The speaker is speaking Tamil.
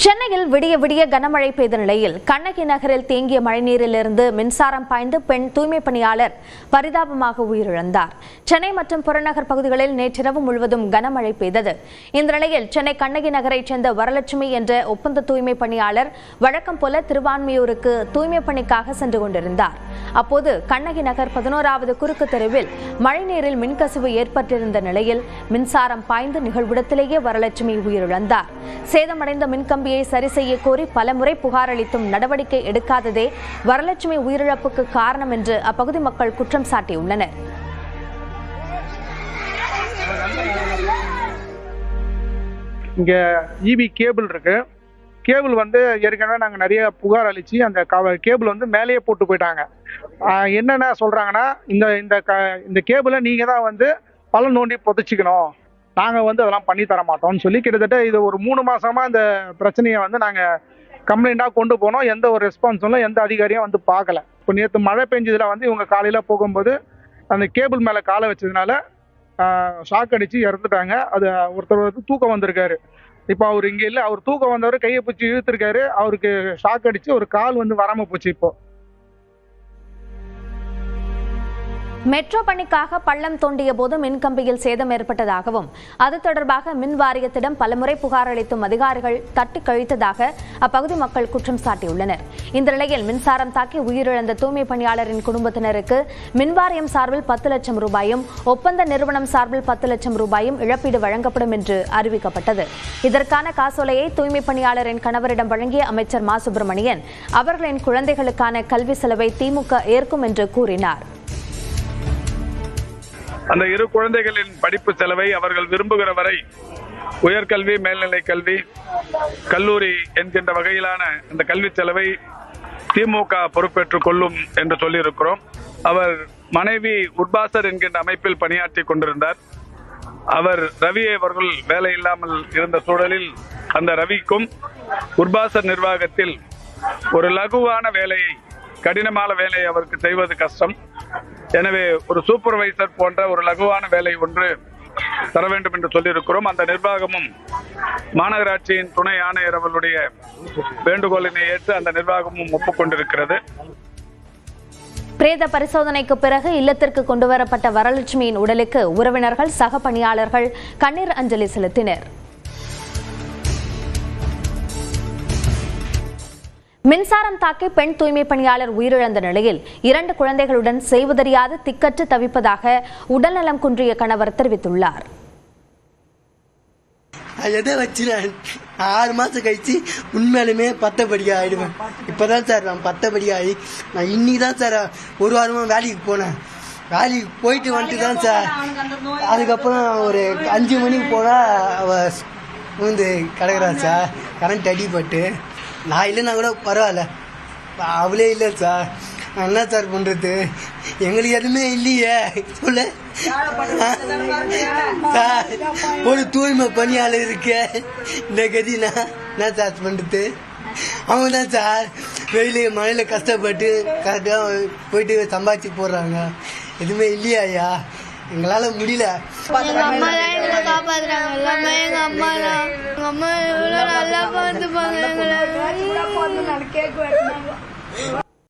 சென்னையில் விடிய விடிய கனமழை பெய்த நிலையில் கண்ணகி நகரில் தேங்கிய மழைநீரிலிருந்து மின்சாரம் பாய்ந்து பெண் தூய்மை பணியாளர் பரிதாபமாக உயிரிழந்தார். சென்னை மற்றும் புறநகர் பகுதிகளில் நேற்றிரவு முழுவதும் கனமழை பெய்தது. இந்த நிலையில் சென்னை கண்ணகி நகரைச் சேர்ந்த வரலட்சுமி என்ற ஒப்பந்த தூய்மை பணியாளர் வழக்கம் போல திருவான்மியூருக்கு தூய்மை பணிக்காக சென்று கொண்டிருந்தார். அப்போது கண்ணகி நகர் 11வது குறுக்கு தெருவில் மழைநீரில் மின்கசிவு ஏற்பட்டிருந்த நிலையில் மின்சாரம் பாய்ந்து நிகழ்விடத்திலேயே வரலட்சுமி உயிரிழந்தார். சேதமடைந்த மின்கம்பியை சரி செய்ய கோரி பலமுறை புகார் அளித்தும் நடவடிக்கை எடுக்காததே வரலட்சுமி உயிரிழப்புக்கு காரணம் என்று அப்பகுதி மக்கள் குற்றம் சாட்டியுள்ளனர். இங்க ஈபி கேபிள் இருக்கு. கேபிள் ஏற்கனவே நாங்கள் நிறைய புகார் அளிச்சு அந்த கேபிள் மேலேயே போட்டு போயிட்டாங்க. என்னென்ன சொல்றாங்கன்னா, இந்த கேபிளை நீங்க தான் பள்ளம் நோண்டி புதைச்சிக்கணும், நாங்கள் அதெல்லாம் பண்ணி தர மாட்டோம்னு சொல்லி கிட்டத்தட்ட இது ஒரு 3 மாசமா இந்த பிரச்சனையை நாங்கள் கம்ப்ளைண்டாக கொண்டு போனோம். எந்த ஒரு ரெஸ்பான்ஸும் இல்லை, எந்த அதிகாரியும் பார்க்கல. இப்போ நேற்று மழை பெஞ்சதுல இவங்க காலையில் போகும்போது அந்த கேபிள் மேலே காலை வச்சதுனால ஷாக் அடித்து இறந்துட்டாங்க. அது ஒருத்தர் தூக்கம் வந்திருக்காரு. இப்போ அவர் இங்கே இல்லை, அவர் தூக்கம் வந்தவர் கையை பிடிச்சி இழுத்துருக்காரு. அவருக்கு ஷாக் அடித்து ஒரு கால் வராமல் போச்சு. இப்போ மெட்ரோ பணிக்காக பள்ளம் தோண்டிய போது மின்கம்பியில் சேதம் ஏற்பட்டதாகவும் அது தொடர்பாக மின் வாரியத்திடம் பலமுறை புகார் அளித்தும் அதிகாரிகள் தட்டி கழித்ததாக அப்பகுதி மக்கள் குற்றம் சாட்டியுள்ளனர். இந்த நிலையில் மின்சாரம் தாக்கி உயிரிழந்த தூய்மை பணியாளரின் குடும்பத்தினருக்கு மின்வாரியம் சார்பில் 10 லட்சம் ரூபாயும் ஒப்பந்த நிறுவனம் சார்பில் 10 லட்சம் ரூபாயும் இழப்பீடு வழங்கப்படும் என்று அறிவிக்கப்பட்டது. இதற்கான காசோலையை தூய்மை பணியாளரின் கணவரிடம் வழங்கிய அமைச்சர் மா சுப்பிரமணியன் அவர்களின் குழந்தைகளுக்கான கல்வி செலவை திமுக ஏற்கும் என்று கூறினார். அந்த இரு குழந்தைகளின் படிப்பு செலவை அவர்கள் விரும்புகிற வரை உயர்கல்வி, மேல்நிலை கல்வி, கல்லூரி என்கின்ற வகையிலான அந்த கல்வி செலவை திமுக பொறுப்பேற்றுக் கொள்ளும் என்று சொல்லியிருக்கிறோம். அவர் மனைவி உட்பாசர் என்கின்ற அமைப்பில் பணியாற்றி கொண்டிருந்தார். அவர் ரவி அவர்கள் வேலை இல்லாமல் இருந்த சூழலில் அந்த ரவிக்கும் உட்பாசர் நிர்வாகத்தில் ஒரு லகுவான வேலையை, கடினமான வேலையை அவருக்கு செய்வது கஷ்டம். எனவே ஒரு சூப்பர்வைசர் போன்ற ஒரு லகுவான வேலை ஒன்று தர வேண்டும் என்று சொல்லியிருக்கிறோம். அந்த நிர்வாகமும் மாநகராட்சியின் துணை ஆணையர் அவர்களுடைய வேண்டுகோளினை ஏற்று அந்த நிர்வாகமும் ஒப்புக்கொண்டிருக்கிறது. பிரேத பரிசோதனைக்கு பிறகு இல்லத்திற்கு கொண்டுவரப்பட்ட வரலட்சுமியின் உடலுக்கு உறவினர்கள், சக பணியாளர்கள் கண்ணீர் அஞ்சலி செலுத்தினர். மின்சாரம் தாக்கி பெண் தூய்மை பணியாளர் உயிரிழந்த நிலையில் 2 குழந்தைகளுடன் செய்வதறியாது திக்கற்று தவிப்பதாக உடல்நலம் குன்றிய கணவர் தெரிவித்துள்ளார். 6 மாசம் கழிச்சு உண்மையிலுமே 10 படிக்க ஆயிடுவேன். இப்பதான் சார் நான் 10 படிக்க ஆகி நான் இன்னைக்கு தான் சார் ஒரு வாரமா வேலைக்கு போனேன். வேலைக்கு போயிட்டு வந்துட்டு தான் சார், அதுக்கப்புறம் ஒரு 5 மணிக்கு போனா அவ கிடக்குறா சார், கரண்ட் அடிபட்டு. நான் இல்லைன்னா கூட பரவாயில்ல, அவளே இல்லை சார். நான் என்ன சார் பண்றது? எங்களுக்கு எதுவுமே இல்லையே சொல்ல சார். ஒரு தூய்மை பணியாளர் இருக்கு, இந்த கதினா என்ன சார் பண்றது? அவங்க தான் சார் வெயில மழையில கஷ்டப்பட்டு கரெக்டாக போயிட்டு சம்பாதிச்சு போடுறாங்க. எதுவுமே இல்லையா ஐயா, எங்களால முடியல. எங்க அம்மா தான் எங்களை காப்பாத்துறாங்க. எல்லாமே எங்க அம்மா தான். எங்க அம்மா எவ்வளவு நல்லா பார்த்துப்பாங்க எங்களை.